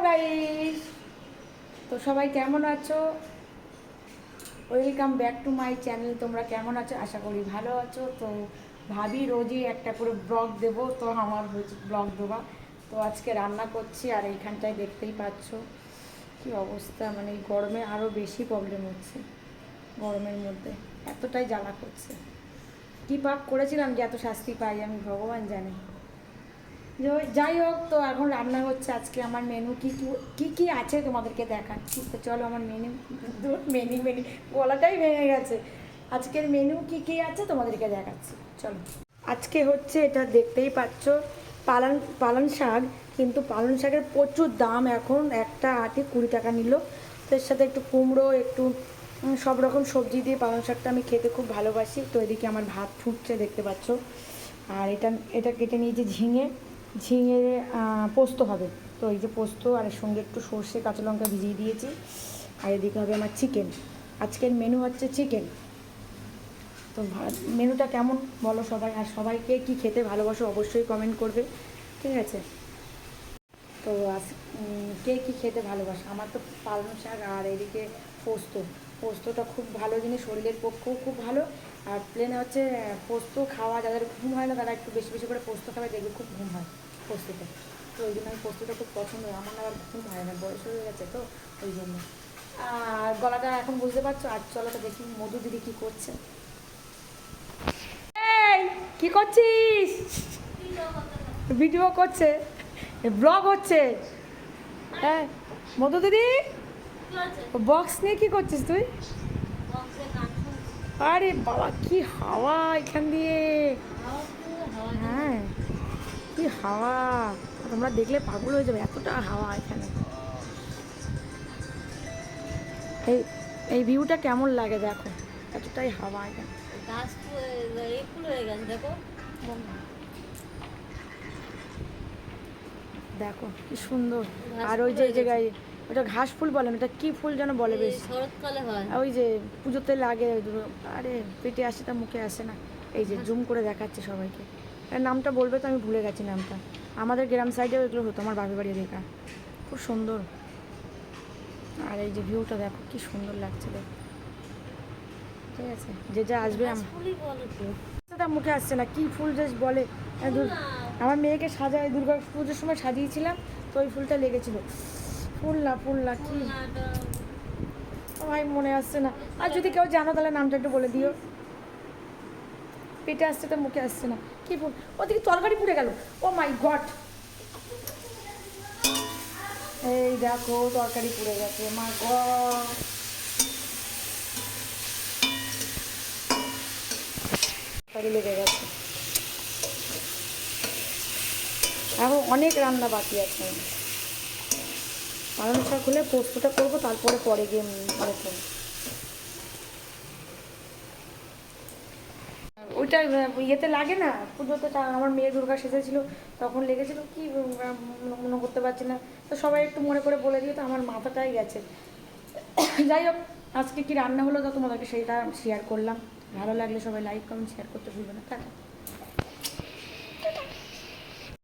Guys, তো সবাই কেমন আছো? Welcome back to my channel. তোমরা কেমন আছো? আশা করি ভালো আছো। তো ভাবি রোজই একটা করে ব্লগ দেবো, তো আমার হচ্ছে ব্লগ দেওয়া। তো আজকে রান্না করছি, আর এইখানটায় দেখতেই পাচ্ছ কি অবস্থা। মানে এই গরমে আরও বেশি প্রবলেম হচ্ছে। গরমের মধ্যে এতটাই জ্বালা করছে। কী পাপ করেছিলাম যে এত শাস্তি পাই আমি, ভগবান জানে। যাই হোক, তো এখন রান্না হচ্ছে। আজকে আমার মেনু কী কী আছে তোমাদেরকে দেখাচ্ছি। তো চলো আমার মেনু গলাটাই ভেঙে গেছে। আজকের মেনু কী কী আছে তোমাদেরকে দেখাচ্ছি, চলো। আজকে হচ্ছে, এটা দেখতেই পাচ্ছ, পালং শাক। কিন্তু পালং শাকের প্রচুর দাম এখন, একটা আটি 20 টাকা নিল। তো এর সাথে একটু কুমড়ো, একটু সব রকম সবজি দিয়ে পালং শাকটা আমি খেতে খুব ভালোবাসি। তো এদিকে আমার ভাত ফুটছে, দেখতে পাচ্ছ। আর এটা কেটে নিয়েছি ঝিঙে পোস্ত হবে। তো এই যে পোস্ত, আর এর সঙ্গে একটু সর্ষে কাঁচা লঙ্কা ভিজিয়ে দিয়েছি। আর এদিকে হবে আমার চিকেন। আজকের মেনু হচ্ছে চিকেন। তো মেনুটা কেমন বলো সবাই, আর সবাইকে কি খেতে ভালোবাসো অবশ্যই কমেন্ট করবে, ঠিক আছে? তো কে কী খেতে ভালোবাসে? আমার তো পালং শাক, আর এদিকে পোস্তটা খুব ভালো জিনিস, শরীরের পক্ষেও খুব ভালো। আর প্লেনে হচ্ছে পোস্ত খাওয়া, যাদের ঘুম হয় না তারা একটু বেশি বেশি করে পোস্ত খাবে, দেখবে খুব ঘুম হয় পোস্ততে। তো ওই জন্য আমি পোস্তটা খুব পছন্দ হয়। আমার আবার ঘুম হয় না, বয়স হয়ে গেছে তো ওই জন্য। আর গলাটা এখন বুঝতে পারছো। আর চলো তো দেখি মধু দিদি কী করছে। এই কী করছিস? ভিডিও করছে, ব্লগ হচ্ছে। হ্যাঁ মধু দিদি, বক্স নিয়ে কি করছিস তুই? আরে বাবা, কি হাওয়া এখান দিয়ে! হ্যাঁ, কি হাওয়া! তোমরা দেখলে পাগল হয়ে যাবে, এতটা হাওয়া এখানে। এই এই ভিউটা কেমন লাগে দেখো, এতটাই হাওয়া এখানে। দেখো কি সুন্দর। আর ওই যে এই জায়গায় ওটা ঘাস ফুল বলে, ওটা কি ফুল যেন বলে, বেশ শরৎকালে হয়, ওই যে পুজোতে লাগে। আরে পেটে আসে তা মুখে আসে না। এই যে জুম করে দেখাচ্ছে সবাইকে। এর নামটা বলবে তো, আমি ভুলে গেছি নামটা। আমাদের গ্রাম সাইডেও এগুলো হতো, আমার বাপের বাড়ি দেখা। খুব সুন্দর। আর এই যে ভিউটা দেখো কি সুন্দর লাগছে, দেখো। ঠিক আছে, যে যা আসবে তা মুখে আসছে না, কি ফুল যে বলে। আমার মেয়েকে সাজায়, দুর্গা পুজোর সময় সাজিয়েছিলাম, তো ওই ফুলটা লেগেছিল। ফুল না কি ভাই মনে আসছে না। আর যদি কেউ জানো তাহলে নামটা একটু বলে দিও। পেটে আসছে তো মুখে আসছে না, কি ফুল? ওদিকে তরকারি পুড়ে গেল, ও মাই গড! এই দেখো তরকারি পুড়ে গেছে, মা গড! তরকারি লেগে গেছে। এখন অনেক রান্না বাকি আছে। পালং শাক হলে পোস্তটা করবো, তারপরে পরে গিয়ে করবো। ওইটা ইয়েতে লাগে না, পুজোতে আমার মেয়ে দুর্গা সেজেছিল, তখন লেগেছিল কি মনে করতে পারছি না। তো সবাই একটু মনে করে বলে দিও, তো আমার মাথাটাই গেছে। যাই হোক, আজকে কি রান্না হলো তো তোমাদেরকে সেইটা শেয়ার করলাম। ভালো লাগলে সবাই লাইক কমেন্ট শেয়ার করতে ভুলবে না। টাটা।